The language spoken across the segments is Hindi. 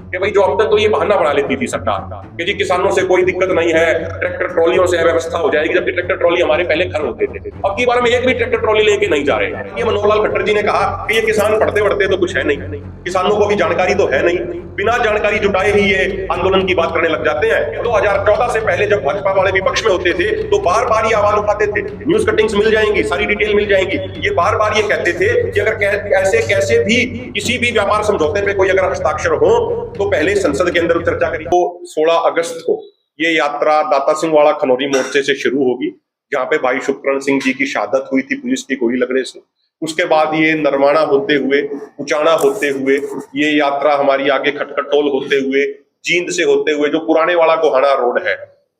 कि भाई जो अब तक तो ये बहाना बना लेती थी सरकार कि जी किसानों से कोई दिक्कत नहीं है, ट्रैक्टर ट्रॉलियों से व्यवस्था हो जाएगी, जबकि ट्रैक्टर ट्रॉली हमारे पहले घर होते थे। अब की बार में एक भी ट्रैक्टर ट्रॉली लेके नहीं जा रहे हैं। ये मनोहर लाल खट्टर जी ने कहा कि ये किसान पढ़ते पढ़ते तो कुछ है नहीं, किसानों को भी जानकारी तो है नहीं, बिना जानकारी जुटाए ही ये आंदोलन की बात करने लग जाते हैं। 2014 से पहले जब भाजपा वाले विपक्ष में होते थे तो बार बार ये आवाज उठाते थे, न्यूज कटिंग्स मिल जाएंगी, सारी डिटेल मिल जाएगी। ये बार बार ये कहते थे कि अगर ऐसे कैसे भी किसी भी व्यापार समझौते पे कोई अगर हस्ताक्षर हो तो पहले संसद के अंदर चर्चा करिए। तो 16 अगस्त को ये यात्रा दाता सिंह वाला खनौरी मोर्चे से शुरू होगी, जहां पे भाई शुभकरण सिंह जी की शहादत हुई थी पुलिस की गोली लगने से। उसके बाद ये नरवाना होते हुए, उचाना होते हुए, ये यात्रा हमारी आगे खटखटोल होते हुए, जींद से होते हुए, जो पुराने वाला गोहाना रोड है,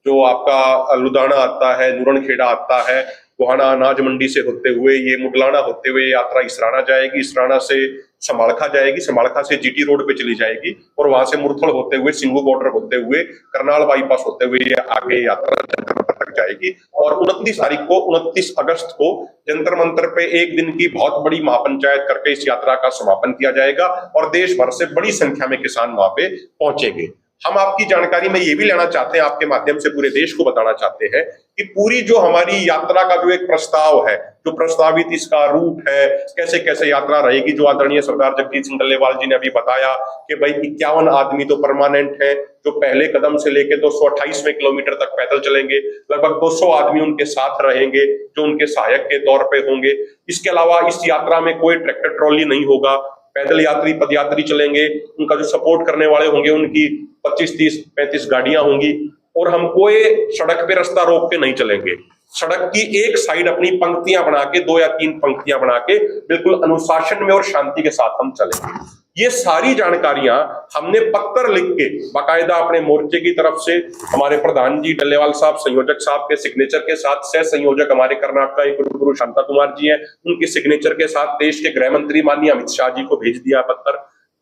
जो आपका लुधाना आता है, नूरनखेड़ा आता है, गोहाना अनाज मंडी से होते हुए, ये मुगलाना होते हुए यात्रा इसराना जाएगी, इसराना से समालखा जाएगी, समालखा से जीटी रोड पे चली जाएगी और वहां से मुरथल होते हुए, सिंगू बॉर्डर होते हुए, करनाल बाईपास होते हुए ये आगे यात्रा जंतर मंतर तक जाएगी। और 29 अगस्त को जंतर मंतर पे एक दिन की बहुत बड़ी महापंचायत करके इस यात्रा का समापन किया जाएगा और देश भर से बड़ी संख्या में किसान वहां पे पहुंचेंगे। हम आपकी जानकारी में ये भी लेना चाहते हैं, आपके माध्यम से पूरे देश को बताना चाहते हैं कि पूरी जो हमारी यात्रा का जो एक प्रस्ताव है, जो प्रस्तावित इसका रूट है, कैसे कैसे यात्रा रहेगी, जो आदरणीय सरदार जगजीत सिंह डल्लेवाल जी ने अभी बताया कि भाई 51 आदमी तो परमानेंट है, जो पहले कदम से लेके 228वें किलोमीटर तक पैदल चलेंगे, लगभग 200 आदमी उनके साथ रहेंगे जो उनके सहायक के तौर पे होंगे। इसके अलावा इस यात्रा में कोई ट्रैक्टर ट्रॉली नहीं होगा, पैदल यात्री पदयात्री चलेंगे, उनका जो सपोर्ट करने वाले होंगे उनकी 25, 30, 35 गाड़ियां होंगी और हम कोई सड़क पे रास्ता रोक के नहीं चलेंगे। सड़क की एक साइड अपनी पंक्तियां बना के, 2 या 3 पंक्तियां बना के बिल्कुल अनुशासन में और शांति के साथ हम चलेंगे। ये सारी जानकारियां हमने पत्र लिख के बाकायदा अपने मोर्चे की तरफ से हमारे प्रधान जी डल्लेवाल साहब, संयोजक साहब के सिग्नेचर के साथ, सह संयोजक हमारे कर्नाटक के गुरु शांता कुमार जी हैं, उनके सिग्नेचर के साथ देश के गृह मंत्री माननीय अमित शाह जी को भेज दिया पत्र,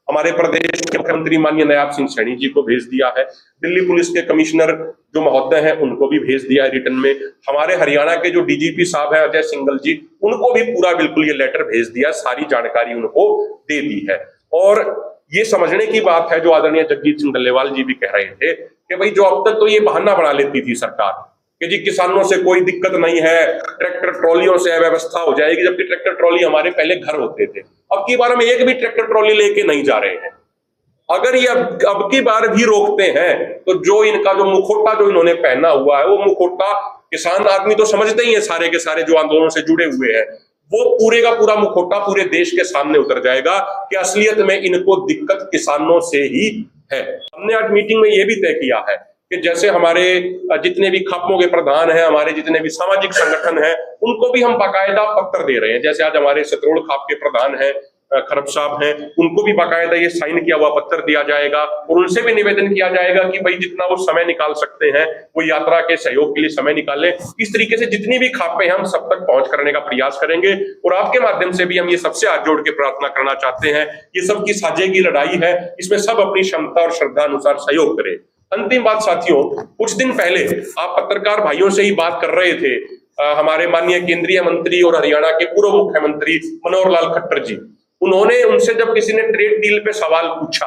हमारे प्रदेश के मुख्यमंत्री माननीय नायब सिंह सैनी जी को भेज दिया है, दिल्ली पुलिस के कमिश्नर जो महोदय हैं उनको भी भेज दिया है रिटर्न में, हमारे हरियाणा के जो डीजीपी साहब हैं अजय सिंघल जी, उनको भी पूरा बिल्कुल ये लेटर भेज दिया, सारी जानकारी उनको दे दी है। और ये समझने की बात है जो आदरणीय जगजीत सिंह डल्लेवाल जी भी कह रहे थे कि भाई जो अब तक तो ये बहाना बना लेती थी सरकार कि जी किसानों से कोई दिक्कत नहीं है, ट्रैक्टर ट्रॉलियों से व्यवस्था हो जाएगी, जबकि ट्रैक्टर ट्रॉली हमारे पहले घर होते थे। अब की बार हम एक भी ट्रैक्टर ट्रॉली लेके नहीं जा रहे हैं। अगर ये अब की बार भी रोकते हैं तो जो इनका जो मुखौटा जो इन्होंने पहना हुआ है, वो मुखौटा किसान आदमी तो समझते ही है, सारे के सारे जो आंदोलन से जुड़े हुए हैं, वो पूरे का पूरा मुखौटा पूरे देश के सामने उतर जाएगा कि असलियत में इनको दिक्कत किसानों से ही है। हमने आज मीटिंग में ये भी तय किया है कि जैसे हमारे जितने भी खापों के प्रधान हैं, हमारे जितने भी सामाजिक संगठन हैं, उनको भी हम बाकायदा पत्र दे रहे हैं। जैसे आज हमारे सतरोड़ खाप के प्रधान हैं खरब साहब हैं, उनको भी बाकायदा ये साइन किया हुआ पत्र दिया जाएगा और उनसे भी निवेदन किया जाएगा कि भाई जितना वो समय निकाल सकते हैं वो यात्रा के सहयोग के लिए समय निकालें। इस तरीके से जितनी भी खापें हम सब तक पहुंच करने का प्रयास करेंगे और आपके माध्यम से भी हम ये सबसे हाथ जोड़ के प्रार्थना करना चाहते हैं, ये सबकी साझे की लड़ाई है, इसमें सब अपनी क्षमता और श्रद्धा अनुसार सहयोग करें। अंतिम बात साथियों, कुछ दिन पहले आप पत्रकार भाइयों से ही बात कर रहे थे, हमारे माननीय केंद्रीय मंत्री और हरियाणा के पूर्व मुख्यमंत्री मनोहर लाल खट्टर जी, उन्होंने उनसे जब किसी ने ट्रेड डील पे सवाल पूछा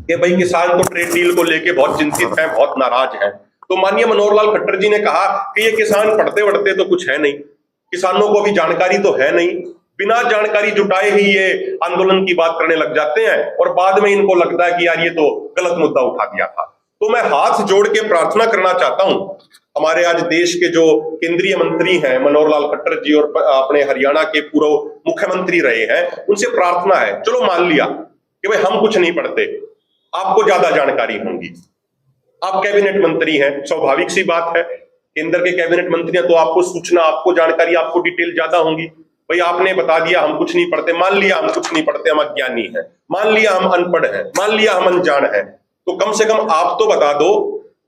कि भाई किसान तो ट्रेड डील को लेके बहुत चिंतित हैं, बहुत नाराज हैं, तो माननीय मनोहर लाल खट्टर जी ने कहा कि ये किसान पढ़ते वढ़ते तो कुछ है नहीं, किसानों को भी जानकारी तो है नहीं, बिना जानकारी जुटाए ही ये आंदोलन की बात करने लग जाते हैं और बाद में इनको लगता है कि यार ये तो गलत मुद्दा उठा दिया था। तो मैं हाथ जोड़ के प्रार्थना करना चाहता हूं, हमारे आज देश के जो केंद्रीय मंत्री हैं मनोहर लाल खट्टर जी और अपने हरियाणा के पूर्व मुख्यमंत्री रहे हैं, उनसे प्रार्थना है, चलो मान लिया कि भाई हम कुछ नहीं पढ़ते, आपको ज्यादा जानकारी होगी, आप कैबिनेट मंत्री हैं, स्वाभाविक सी बात है, केंद्र के कैबिनेट मंत्री हैं तो आपको सूचना, आपको जानकारी, आपको डिटेल ज्यादा होंगी। भाई आपने बता दिया हम कुछ नहीं पढ़ते, मान लिया हम कुछ नहीं पढ़ते, हम अज्ञानी हैं, मान लिया हम अनपढ़ हैं, मान लिया हम अनजान हैं, तो कम से कम आप तो बता दो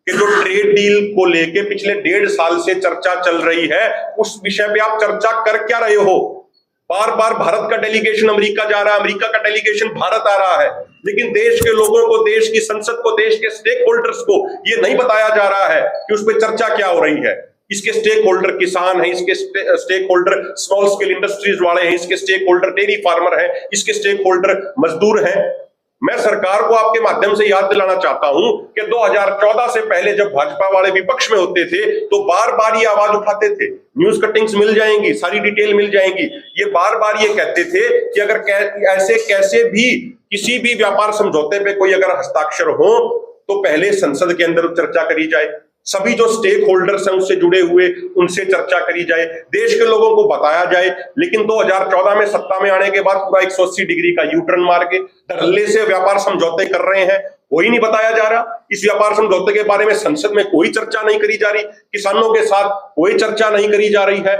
कि जो ट्रेड डील को लेके पिछले 1.5 साल से चर्चा चल रही है, उस विषय पे आप चर्चा कर क्या रहे हो? बार बार भारत का डेलीगेशन अमेरिका जा रहा है, अमेरिका का डेलीगेशन भारत आ रहा है, लेकिन देश के लोगों को, देश की संसद को, देश के स्टेक होल्डर्स को ये नहीं बताया जा रहा है कि उस पर चर्चा क्या हो रही है। इसके स्टेक होल्डर किसान हैं, इसके stakeholder small scale industries वाले हैं, इसके स्टेक होल्डर डेयरी फार्मर हैं, इसके स्टेक होल्डर मजदूर हैं। मैं सरकार को आपके माध्यम से याद दिलाना चाहता हूं कि 2014 से पहले जब भाजपा वाले विपक्ष में होते थे तो बार बार ये आवाज उठाते थे, न्यूज कटिंग्स मिल जाएंगी, सारी डिटेल मिल जाएंगी। ये बार बार ये कहते थे कि अगर ऐसे कैसे भी किसी भी व्यापार समझौते पे कोई अगर हस्ताक्षर हो तो पहले संसद के अंदर चर्चा करी जाए, सभी जो स्टेक होल्डर्स हैं उससे जुड़े हुए उनसे चर्चा करी जाए, देश के लोगों को बताया जाए। लेकिन 2014 में सत्ता में आने के बाद पूरा 180 डिग्री का यू टर्न मार के धड़ल्ले से व्यापार समझौते कर रहे हैं, कोई नहीं बताया जा रहा। इस व्यापार समझौते के बारे में संसद में कोई चर्चा नहीं करी जा रही, किसानों के साथ कोई चर्चा नहीं करी जा रही है।